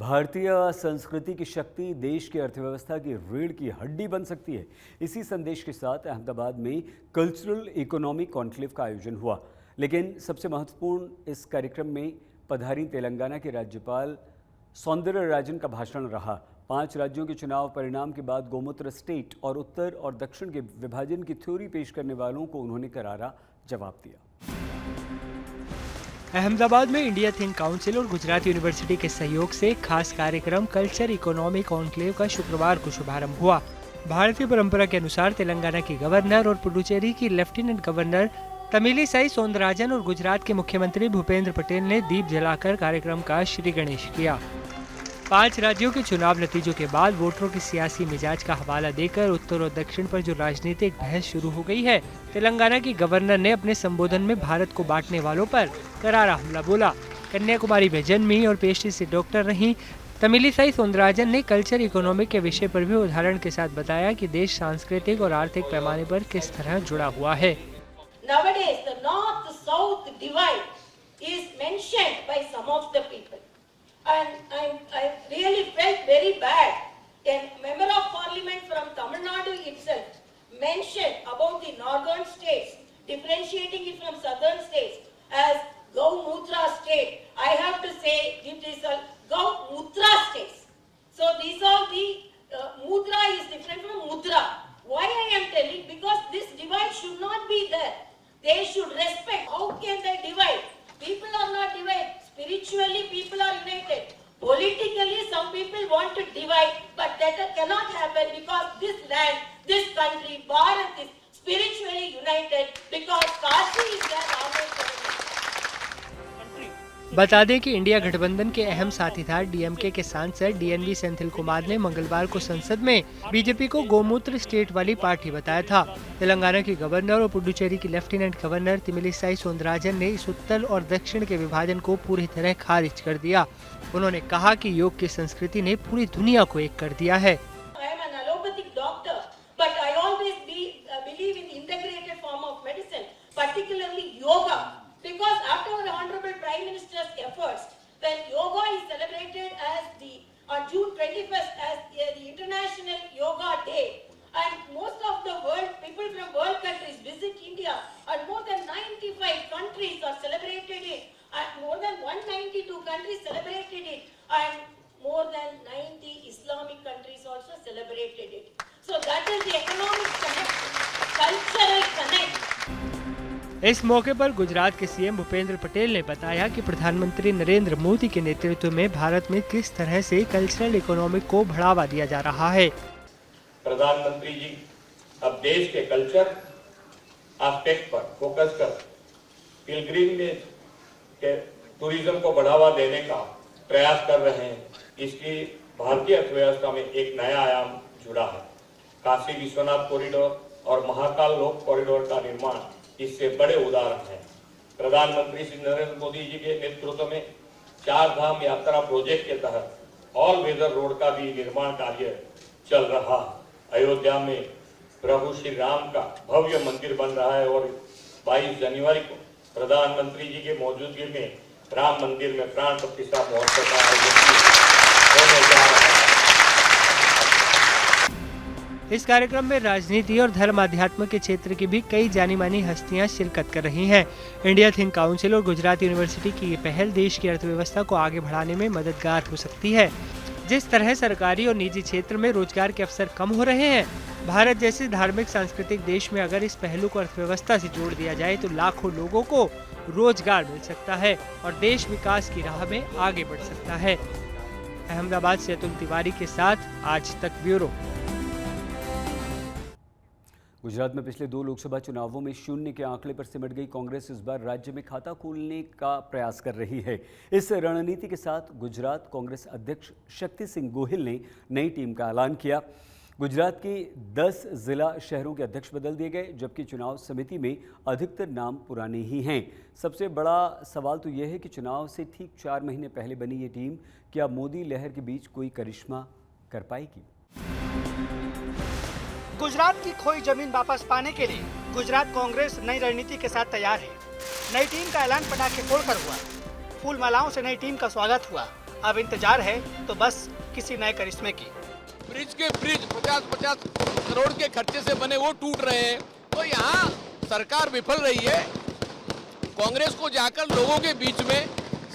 भारतीय संस्कृति की शक्ति देश की अर्थव्यवस्था की रीढ़ की हड्डी बन सकती है। इसी संदेश के साथ अहमदाबाद में कल्चरल इकोनॉमिक कॉन्क्लेव का आयोजन हुआ। लेकिन सबसे महत्वपूर्ण इस कार्यक्रम में पधारी तेलंगाना के राज्यपाल सौंदरराजन का भाषण रहा। 5 राज्यों के चुनाव परिणाम के बाद गोमूत्र स्टेट और उत्तर और दक्षिण के विभाजन की थ्योरी पेश करने वालों को उन्होंने करारा जवाब दिया। अहमदाबाद में इंडिया थिंक काउंसिल और गुजरात यूनिवर्सिटी के सहयोग से खास कार्यक्रम कल्चर इकोनॉमिक कॉन्क्लेव का शुक्रवार को शुभारंभ हुआ। भारतीय परंपरा के अनुसार तेलंगाना की गवर्नर और पुडुचेरी की लेफ्टिनेंट गवर्नर तमिलिसाई सौंदरराजन और गुजरात के मुख्यमंत्री भूपेंद्र पटेल ने दीप जलाकर कार्यक्रम का श्री गणेश किया। 5 राज्यों के चुनाव नतीजों के बाद वोटरों के सियासी मिजाज का हवाला देकर उत्तर और दक्षिण पर जो राजनीतिक बहस शुरू हो गई है, तेलंगाना की गवर्नर ने अपने संबोधन में भारत को बांटने वालों पर करारा हमला बोला। कन्याकुमारी में जन्मी और पेशे से डॉक्टर रही तमिलिसाई सौंदरराजन ने कल्चर इकोनॉमिक के विषय पर भी उदाहरण के साथ बताया कि देश सांस्कृतिक और आर्थिक पैमाने पर किस तरह जुड़ा हुआ है। Nowadays, the north-south divide is mentioned by some of the people. And I really felt very bad. A member of parliament from Tamil Nadu itself mentioned about the northern states, differentiating it from southern states as Gaumutra state. I have to say it is a Gaumutra states. So these are the mudra is different from mudra. Why I am telling? Because this divide should not be there. They should respect. How can they divide? People are not divided. Spiritually, people are united. Politically, some people want to divide, but that cannot happen because this land, this country, Bharat is spiritually united because Kashi is their Rameshwaram. बता दें कि India गठबंधन के अहम साथीदार DMK के सांसद DNV Senthil Kumar ने मंगलवार को संसद में बीजेपी को गोमूत्र स्टेट वाली पार्टी बताया था। तेलंगाना की गवर्नर और पुडुचेरी की लेफ्टिनेंट गवर्नर तमिलिसाई सौंदरराजन ने इस उत्तर और दक्षिण के विभाजन को पूरी तरह खारिज कर दिया। उन्होंने कहा कि योग की संस्कृति ने पूरी दुनिया को एक कर दिया है। Because after the Honorable Prime Minister's efforts, when yoga is celebrated as on June 21st as the International Yoga Day, and most of the world people from world countries visit India, and more than 95 countries are celebrated it, and more than 192 countries celebrated it, and more than 90 Islamic countries also celebrated it. So that is the economic connect, cultural connect. इस मौके पर गुजरात के CM Bhupendra Patel ने बताया कि प्रधानमंत्री नरेंद्र मोदी के नेतृत्व में भारत में किस तरह से कल्चरल इकोनॉमिक को बढ़ावा दिया जा रहा है। प्रधानमंत्री जी अब देश के कल्चर एस्पेक्ट पर फोकस कर पिलग्रिमेज के टूरिज्म को बढ़ावा देने का प्रयास कर रहे हैं। इसकी भारतीय अर्थव्यवस्था में एक नया आयाम जुड़ा है। काशी विश्वनाथ कॉरिडोर और महाकाल लोक कॉरिडोर का निर्माण इससे बड़े उदाहरण हैं। प्रधानमंत्री श्री नरेंद्र मोदी जी के नेतृत्व में 4 धाम यात्रा प्रोजेक्ट के तहत ऑल वेदर रोड का भी निर्माण कार्य चल रहा है। अयोध्या में प्रभु श्री राम का भव्य मंदिर बन रहा है और 22 जनवरी को प्रधानमंत्री जी के मौजूदगी में राम मंदिर में प्राण प्रतिष्ठा महोत्सव का आयोजन होने जा रहा है। इस कार्यक्रम में राजनीति और धर्म अध्यात्म के क्षेत्र की भी कई जानी मानी हस्तियां शिरकत कर रही हैं। इंडिया थिंक काउंसिल और गुजरात यूनिवर्सिटी की ये पहल देश की अर्थव्यवस्था को आगे बढ़ाने में मददगार हो सकती है। जिस तरह सरकारी और निजी क्षेत्र में रोजगार के अवसर कम हो रहे हैं, भारत जैसे धार्मिक सांस्कृतिक देश में अगर इस पहलू को अर्थव्यवस्था से जोड़ दिया जाए तो लाखों लोगों को रोजगार मिल सकता है और देश विकास की राह में आगे बढ़ सकता है। अहमदाबाद से अतुल तिवारी के साथ आज तक ब्यूरो। गुजरात में पिछले 2 लोकसभा चुनावों में शून्य के आंकड़े पर सिमट गई कांग्रेस इस बार राज्य में खाता खोलने का प्रयास कर रही है। इस रणनीति के साथ गुजरात कांग्रेस अध्यक्ष शक्ति सिंह गोहिल ने नई टीम का ऐलान किया। गुजरात की 10 जिला शहरों के अध्यक्ष बदल दिए गए, जबकि चुनाव समिति में अधिकतर नाम पुराने ही हैं। सबसे बड़ा सवाल तो यह है कि चुनाव से ठीक 4 महीने पहले बनी ये टीम क्या मोदी लहर के बीच कोई करिश्मा कर पाएगी। गुजरात की खोई जमीन वापस पाने के लिए गुजरात कांग्रेस नई रणनीति के साथ तैयार है। नई टीम का ऐलान पटाखे फोड़कर हुआ। फूल मालाओं से नई टीम का स्वागत हुआ। अब इंतजार है तो बस किसी नए करिश्मे की। ब्रिज 50-50 करोड़ के खर्चे से बने वो टूट रहे हैं, तो यहाँ सरकार विफल रही है। कांग्रेस को जाकर लोगों के बीच में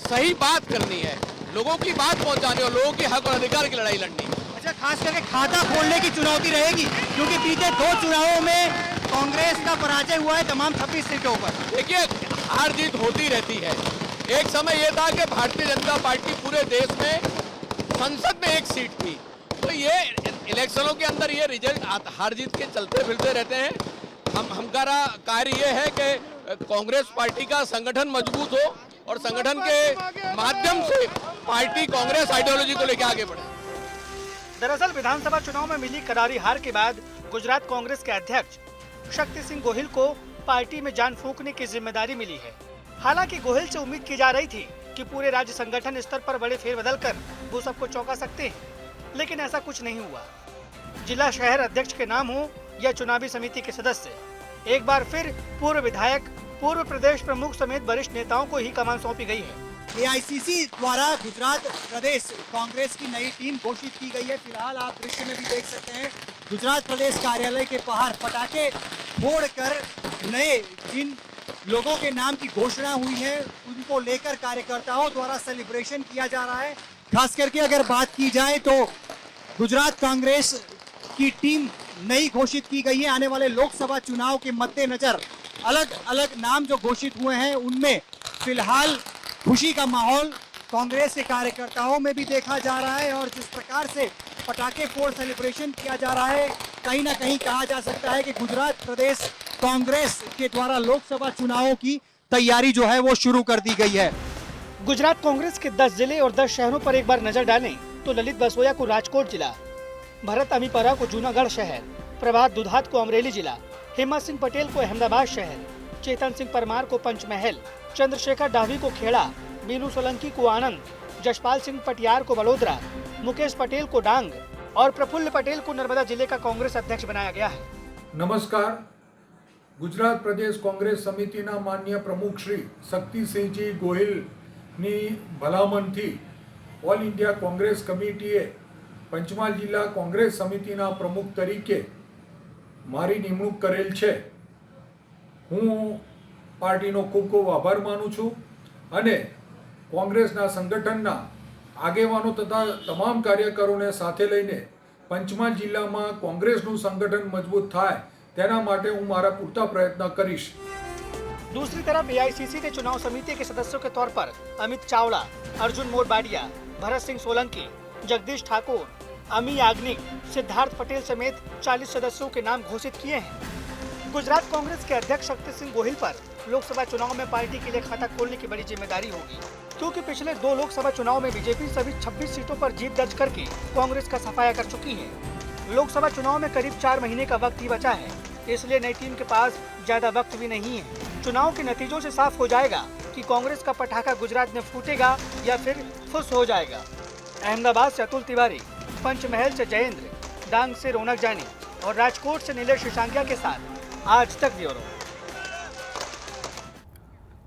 सही बात करनी है, लोगों की बात पहुंचानी और लोगों के हक और अधिकार की लड़ाई लड़नी। अच्छा, खास करके खाता खोलने की चुनौती रहेगी, क्योंकि बीते 2 चुनावों में कांग्रेस का पराजय हुआ है तमाम 26 सीटों पर। देखिए, हार जीत होती रहती है। एक समय यह था कि भारतीय जनता पार्टी पूरे देश में संसद में 1 सीट थी, तो ये इलेक्शनों के अंदर ये रिजल्ट हार जीत के चलते फिरते रहते हैं। हमारा कार्य ये है कि कांग्रेस पार्टी का संगठन मजबूत हो और संगठन के माध्यम से पार्टी कांग्रेस आइडियोलॉजी को लेकर आगे बढ़े। दरअसल विधानसभा चुनाव में मिली करारी हार के बाद गुजरात कांग्रेस के अध्यक्ष शक्ति सिंह गोहिल को पार्टी में जान फूंकने की जिम्मेदारी मिली है। हालांकि गोहिल से उम्मीद की जा रही थी कि पूरे राज्य संगठन स्तर पर बड़े फेरबदल कर वो सबको चौंका सकते हैं, लेकिन ऐसा कुछ नहीं हुआ। जिला शहर अध्यक्ष के नाम हो या चुनावी समिति के सदस्य, एक बार फिर पूर्व विधायक, पूर्व प्रदेश प्रमुख समेत वरिष्ठ नेताओं को ही कमान सौंपी गई है। एआईसीसी द्वारा गुजरात प्रदेश कांग्रेस की नई टीम घोषित की गई है। फिलहाल आप दृश्य में भी देख सकते हैं, गुजरात प्रदेश कार्यालय के बाहर पटाखे फोड़कर नए जिन लोगों के नाम की घोषणा हुई है उनको लेकर कार्यकर्ताओं द्वारा सेलिब्रेशन किया जा रहा है। खास करके अगर बात की जाए तो गुजरात कांग्रेस की टीम नई घोषित की गई है। आने वाले लोकसभा चुनाव के मद्देनजर अलग अलग नाम जो घोषित हुए हैं उनमें फिलहाल खुशी का माहौल कांग्रेस के कार्यकर्ताओं में भी देखा जा रहा है। और जिस प्रकार से पटाखे फोड़ सेलिब्रेशन किया जा रहा है, कहीं ना कहीं कहा जा सकता है कि गुजरात प्रदेश कांग्रेस के द्वारा लोकसभा चुनावों की तैयारी जो है वो शुरू कर दी गई है। गुजरात कांग्रेस के 10 जिले और 10 शहरों पर एक बार नजर डालें तो ललित बसोया को राजकोट जिला, भरत अमीपरा को जूनागढ़ शहर, प्रभात दुधात को अमरेली जिला, हिम्मत सिंह पटेल को अहमदाबाद शहर, चेतन सिंह परमार को पंचमहल, चंद्रशेखर डावी को खेड़ा, मीनू सोलंकी को आनंद, जशपाल सिंह पटियार को बड़ोदरा, मुकेश पटेल को डांग और प्रफुल्ल पटेल को नर्मदा जिले का कांग्रेस अध्यक्ष बनाया गया है। नमस्कार। गुजरात प्रदेश कांग्रेस समितिना माननीय प्रमुख श्री शक्तिसिंहजी गोहिलनी भलामणथी ऑल इंडिया कांग्रेस कमिटीए पंचमहाल जिला कांग्रेस समितिना प्रमुख तरीके मारी निमणूक करेल छे। हूँ पार्टीनो खूब खूब आभार मानु छूं अने कांग्रेसना संगठनना आगेवानो तथा तमाम कार्यकरोने साथे लईने पंचमहाल जिल्लामां कांग्रेसनुं संगठन मजबूत थाय तेना माटे हूँ मारा पूरता प्रयत्न करीश। दूसरी तरफ एआईसीसी ने चुनाव समिति के सदस्यों के तौर पर अमित चावड़ा, अर्जुन मोरबाडिया, भरत सिंह सोलंकी, जगदीश ठाकुर, अमी याग्निक, सिद्धार्थ पटेल समेत 40 सदस्यों के नाम घोषित किए हैं। गुजरात कांग्रेस के अध्यक्ष शक्ति सिंह गोहिल पर लोकसभा चुनाव में पार्टी के लिए खाता खोलने की बड़ी जिम्मेदारी होगी, क्योंकि पिछले 2 लोकसभा चुनाव में बीजेपी सभी 26 सीटों पर जीत दर्ज करके कांग्रेस का सफाया कर चुकी है। लोकसभा चुनाव में करीब 4 महीने का वक्त ही बचा है, इसलिए नई टीम के पास ज्यादा वक्त भी नहीं है। चुनाव के नतीजों से साफ हो जाएगा कि कांग्रेस का पटाखा गुजरात में फूटेगा या फिर फुस हो जाएगा। अहमदाबाद से अतुल तिवारी, पंचमहल से जयेंद्र, डांग से रौनक जानी और राजकोट से नीलेश शिशांगिया के साथ आज तक ब्यूरो।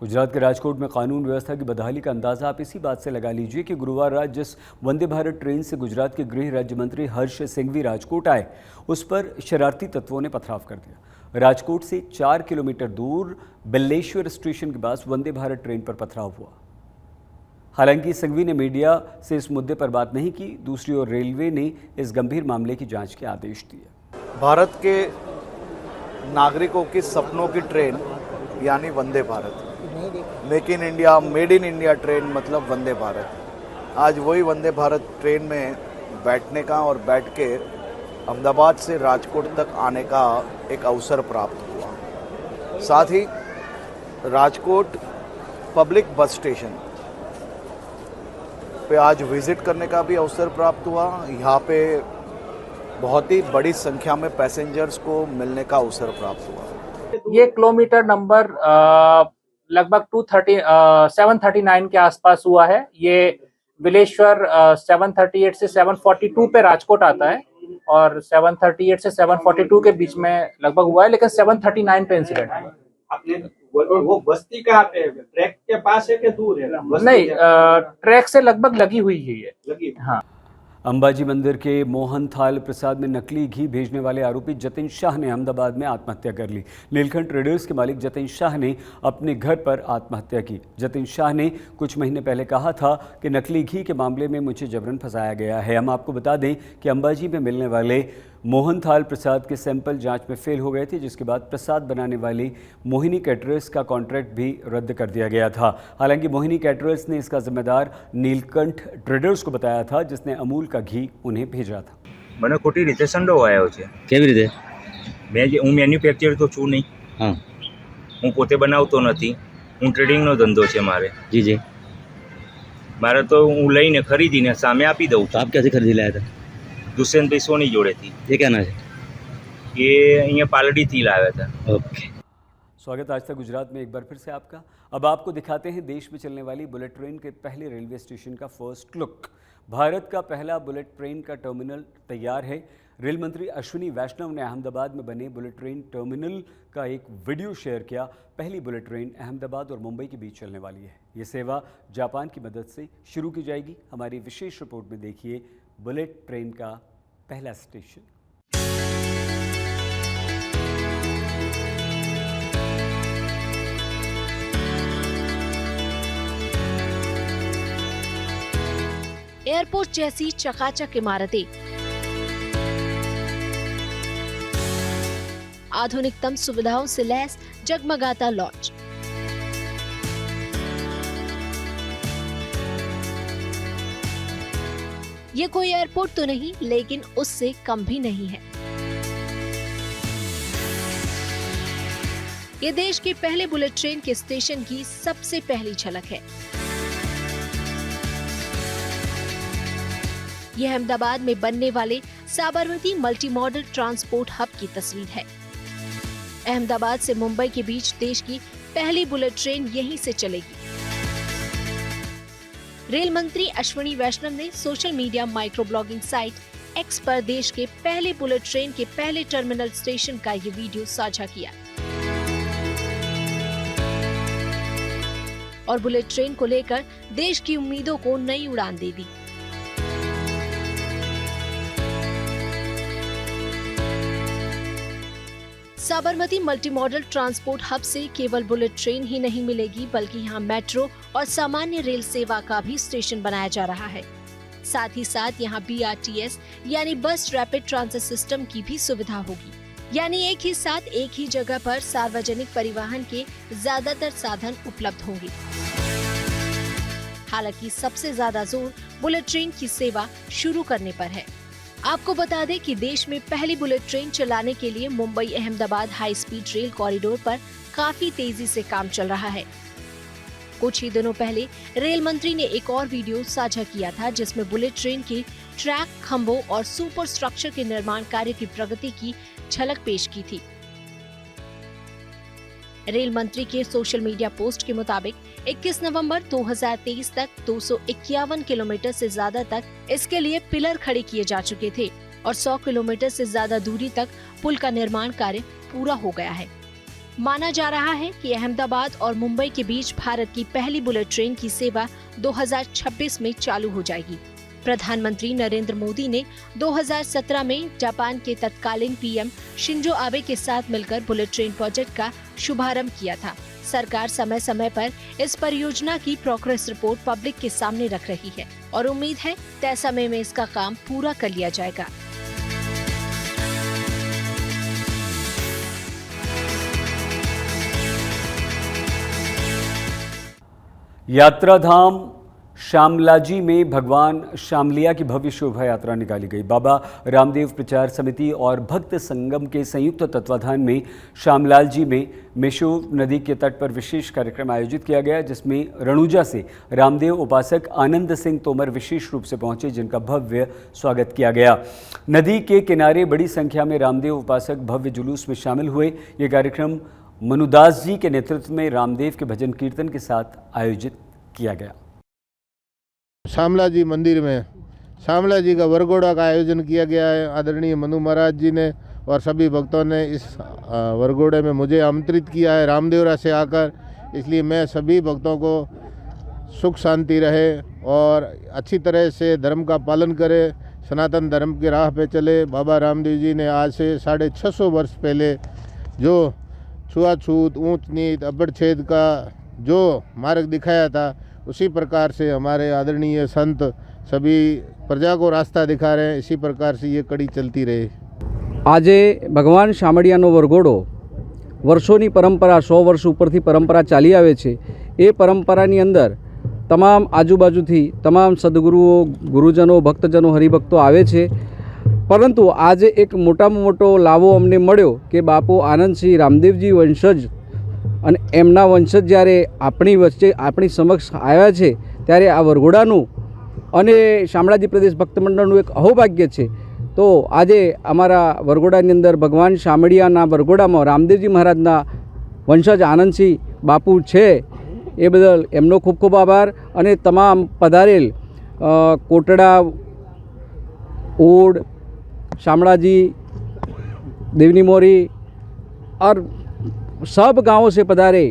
गुजरात के राजकोट में कानून व्यवस्था की बदहाली का अंदाज़ा आप इसी बात से लगा लीजिए कि गुरुवार रात जिस वंदे भारत ट्रेन से गुजरात के गृह राज्य मंत्री हर्ष सिंघवी राजकोट आए, उस पर शरारती तत्वों ने पथराव कर दिया। राजकोट से 4 किलोमीटर दूर बिल्लेश्वर स्टेशन के पास वंदे भारत ट्रेन पर पथराव हुआ। हालांकि सिंघवी ने मीडिया से इस मुद्दे पर बात नहीं की। दूसरी ओर रेलवे ने इस गंभीर मामले की जांच के आदेश दिए। भारत के नागरिकों की सपनों की ट्रेन यानी Vande Bharat, make in India, made in India train मतलब वंदे भारत। आज वही वंदे भारत ट्रेन में बैठने का और बैठ के अहमदाबाद से राजकोट तक आने का एक अवसर प्राप्त हुआ। साथ ही राजकोट पब्लिक बस स्टेशन पे आज विजिट करने का भी अवसर प्राप्त हुआ। यहाँ पे बहुत ही बड़ी संख्या में पैसेंजर्स को मिलने का अवसर प्राप्त हुआ। ये किलोमीटर नंबर लगभग 739 के आसपास हुआ है। ये बिलेश्वर 738 से 742 पे राजकोट आता है और 738 से 742 के बीच में लगभग हुआ है, लेकिन 739 पे इंसिडेंट है। आपने वो बस्ती कहाँ पे है? ट्रैक के पास है कि दूर है? नहीं, ट्रैक से लगभग लगी हुई ही है। लगी। हाँ। अंबाजी मंदिर के मोहन थाल प्रसाद में नकली घी भेजने वाले आरोपी जतिन शाह ने अहमदाबाद में आत्महत्या कर ली। नीलकंठ ट्रेडर्स के मालिक जतिन शाह ने अपने घर पर आत्महत्या की। जतिन शाह ने कुछ महीने पहले कहा था कि नकली घी के मामले में मुझे जबरन फंसाया गया है। हम आपको बता दें कि अंबाजी में मिलने वाले मोहन थाल प्रसाद के सैंपल जांच में फेल हो गए थे, जिसके बाद प्रसाद बनाने वाली मोहिनी कैटरर्स का कॉन्ट्रैक्ट भी रद्द कर दिया गया था। हालांकि मोहिनी कैटरर्स ने इसका जिम्मेदार नीलकंठ ट्रेडर्स को बताया था, जिसने अमूल का घी उन्हें भेजा था। મને ખોટી રીતે સંડોવાયો છે। કેવી રીતે? હું મેન્યુફેક્ચર તો છું નહીં। હા, હું પોતે બનાવતો નથી। હું ટ્રેડિંગનો ધંધો છે મારે। જી જી। મારે તો હું લઈને ખરીદીને સામે આપી દઉં। તો આપ ક્યાંથી ખરીદી લાયા હતા? દુષ્યંતભાઈ સોની જોડેથી। ये क्या नाम है? ये અહીંયા પાલડીથી લાવ્યા હતા। ઓકે। स्वागत आज तक गुजरात में एक बार फिर से आपका। अब आपको दिखाते हैं देश में चलने वाली बुलेट ट्रेन के पहले रेलवे स्टेशन का फर्स्ट लुक। भारत का पहला बुलेट ट्रेन का टर्मिनल तैयार है। रेल मंत्री अश्विनी वैष्णव ने अहमदाबाद में बने बुलेट ट्रेन टर्मिनल का एक वीडियो शेयर किया। पहली बुलेट ट्रेन अहमदाबाद और मुंबई के बीच चलने वाली है। ये सेवा जापान की मदद से शुरू की जाएगी। हमारी विशेष रिपोर्ट में देखिए बुलेट ट्रेन का पहला स्टेशन। एयरपोर्ट जैसी चकाचक इमारतें, आधुनिकतम सुविधाओं से लैस जगमगाता लॉन्च, ये कोई एयरपोर्ट तो नहीं, लेकिन उससे कम भी नहीं है। ये देश के पहले बुलेट ट्रेन के स्टेशन की सबसे पहली झलक है। यह अहमदाबाद में बनने वाले Sabarmati multimodal transport hub की तस्वीर है। अहमदाबाद से मुंबई के बीच देश की पहली बुलेट ट्रेन यहीं से चलेगी। रेल मंत्री अश्विनी वैष्णव ने social media micro blogging site x पर देश के पहले बुलेट ट्रेन के पहले टर्मिनल स्टेशन का ये वीडियो साझा किया और बुलेट ट्रेन को लेकर देश की उम्मीदों को नई उड़ान दे दी। Sabarmati multimodal transport hub से केवल बुलेट ट्रेन ही नहीं मिलेगी, बल्कि यहाँ मेट्रो और सामान्य रेल सेवा का भी स्टेशन बनाया जा रहा है। साथ ही साथ यहाँ BRTS यानी बस रैपिड ट्रांजिट सिस्टम की भी सुविधा होगी। यानी एक ही साथ एक ही जगह पर सार्वजनिक परिवहन के ज्यादातर साधन उपलब्ध होंगे। हालांकि सबसे ज्यादा जोर बुलेट ट्रेन की सेवा शुरू करने पर है। आपको बता दें कि देश में पहली बुलेट ट्रेन चलाने के लिए Mumbai Ahmedabad high speed rail corridor पर काफी तेजी से काम चल रहा है। कुछ ही दिनों पहले रेल मंत्री ने एक और वीडियो साझा किया था, जिसमें बुलेट ट्रेन के ट्रैक, खंभों और सुपर स्ट्रक्चर के निर्माण कार्य की प्रगति की झलक पेश की थी। रेल मंत्री के सोशल मीडिया पोस्ट के मुताबिक 21 नवंबर 2023 तक 251 किलोमीटर से ज्यादा तक इसके लिए पिलर खड़े किए जा चुके थे और 100 किलोमीटर से ज्यादा दूरी तक पुल का निर्माण कार्य पूरा हो गया है। माना जा रहा है कि अहमदाबाद और मुंबई के बीच भारत की पहली बुलेट ट्रेन की सेवा 2026 में चालू हो जाएगी। प्रधानमंत्री नरेंद्र मोदी ने 2017 में जापान के तत्कालीन PM शिंजो आबे के साथ मिलकर बुलेट ट्रेन प्रोजेक्ट का शुभारंभ किया था। सरकार समय समय पर इस परियोजना की प्रोग्रेस रिपोर्ट पब्लिक के सामने रख रही है और उम्मीद है तय समय में इसका काम पूरा कर लिया जाएगा। यात्राधाम शामलाजी में भगवान शामलिया की भव्य शोभा यात्रा निकाली गई। बाबा रामदेव प्रचार समिति और भक्त संगम के संयुक्त तत्वाधान में शामलाजी में मेशो नदी के तट पर विशेष कार्यक्रम आयोजित किया गया, जिसमें रणुजा से रामदेव उपासक आनंद सिंह तोमर विशेष रूप से पहुंचे, जिनका भव्य स्वागत किया गया। नदी के किनारे बड़ी संख्या में रामदेव उपासक भव्य जुलूस में शामिल हुए। ये कार्यक्रम मनुदास जी के नेतृत्व में रामदेव के भजन कीर्तन के साथ आयोजित किया गया। शामला जी मंदिर में श्यामला जी का वरघोड़ा का आयोजन किया गया है। आदरणीय मनु महाराज जी ने और सभी भक्तों ने इस वरघोड़े में मुझे आमंत्रित किया है रामदेवरा से आकर, इसलिए मैं सभी भक्तों को सुख शांति रहे और अच्छी तरह से धर्म का पालन करें, सनातन धर्म की राह पे चले। बाबा रामदेव जी ने आज से 650 वर्ष पहले जो छुआछूत, ऊंच नीच, अबड़छेद का जो मार्ग दिखाया था, उसी प्रकार से हमारे आदरणीय संत सभी प्रजा को रास्ता दिखा रहे हैं। इसी प्रकार से ये कड़ी चलती रहे। આજે ભગવાન શામળિયાનો વરઘોડો વર્ષોની પરંપરા 100 વર્ષ ઉપરથી પરંપરા ચાલી આવે છે। એ પરંપરાની અંદર તમામ આજુબાજુથી તમામ સદગુરુઓ, ગુરુજનો, ભક્તજનો, હરિભક્તો આવે છે। પરંતુ આજે એક મોટામાં મોટો લાવો અમને મળ્યો કે બાપુ આનંદસિંહ રામદેવજી વંશજ અને એમના વંશજ જ્યારે આપણી વચ્ચે આપણી સમક્ષ આવ્યા છે, ત્યારે આ વરઘોડાનું અને શામળાજી પ્રદેશ ભક્ત મંડળનું એક અહોભાગ્ય છે। તો આજે અમારા વરઘોડાની અંદર ભગવાન શામળિયાના વરઘોડામાં રામદેવજી મહારાજના વંશજ આનંદસિંહ બાપુ છે, એ બદલ એમનો ખૂબ ખૂબ આભાર। અને તમામ પધારેલ કોટડા, ઓડ, शामड़ाजी, देवनी मोरी और सब गाँवों से पधारे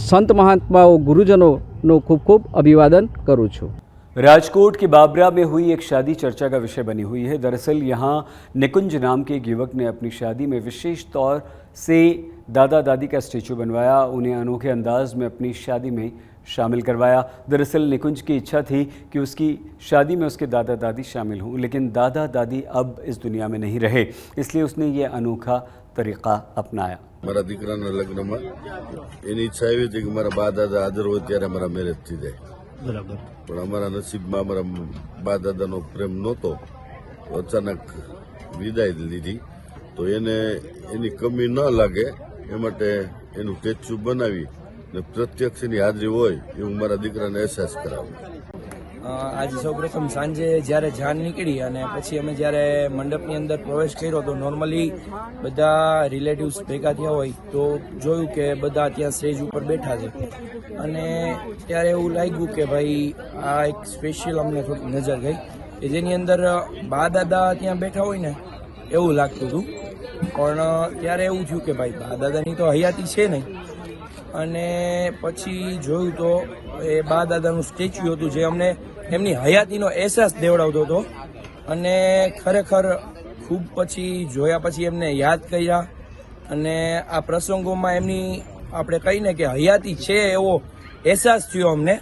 संत महात्माओं, गुरुजनों नो खूब खूब अभिवादन करूँ छूँ। राजकोट के बाबरा में हुई एक शादी चर्चा का विषय बनी हुई है। दरअसल यहाँ निकुंज नाम के एक युवक ने अपनी शादी में विशेष तौर से दादा दादी का स्टैचू बनवाया, उन्हें अनोखे अंदाज में अपनी शादी में शामिल करवाया। दरअसल निकुंज की इच्छा थी कि उसकी शादी में उसके दादा दादी शामिल हों, लेकिन दादा दादी अब इस दुनिया में नहीं रहे, इसलिए उसने ये अनोखा तरीक़ा अपनाया। મારા દીકરાના લગ્નમાં એની ઈચ્છા એવી હતી કે મારા બા દાદા હાજર હોય ત્યારે મારા મેરેજ થઈ જાય, બરાબર, પણ અમારા નસીબમાં અમારા બા દાદાનો પ્રેમ નહોતો, અચાનક વિદાય લીધી, તો એને એની કમી ન લાગે એ માટે એનું સ્ટેચ્યુ બનાવી ને પ્રત્યક્ષ એની હાજરી હોય એવું મારા દીકરાને અહેસાસ કરાવ્યો। આજે સૌપ્રથમ સાંજે જ્યારે જાન નીકળી અને પછી અમે જ્યારે મંડપની અંદર પ્રવેશ કર્યો તો નોર્મલી બધા રિલેટિવ્સ ભેગા થયા હોય તો જોયું કે બધા ત્યાં સ્ટેજ ઉપર બેઠા છે અને ત્યારે એવું લાગ્યું કે ભાઈ આ એક સ્પેશિયલ અમને થોડી નજર ગઈ કે જેની અંદર બા દાદા ત્યાં બેઠા હોય ને એવું લાગતું હતું, પણ ત્યારે એવું થયું કે ભાઈ બા દાદાની તો હયાતી છે નહીં અને પછી જોયું તો એ બા દાદાનું સ્ટેચ્યુ હતું જે અમને એમની હયાતીનો અહેસાસ દેવડાવતો હતો અને ખરેખર ખૂબ પછી જોયા પછી એમને યાદ કર્યા અને આ પ્રસંગોમાં એમની આપણે કહીને કે હયાતી છે એવો અહેસાસ થયો અમને।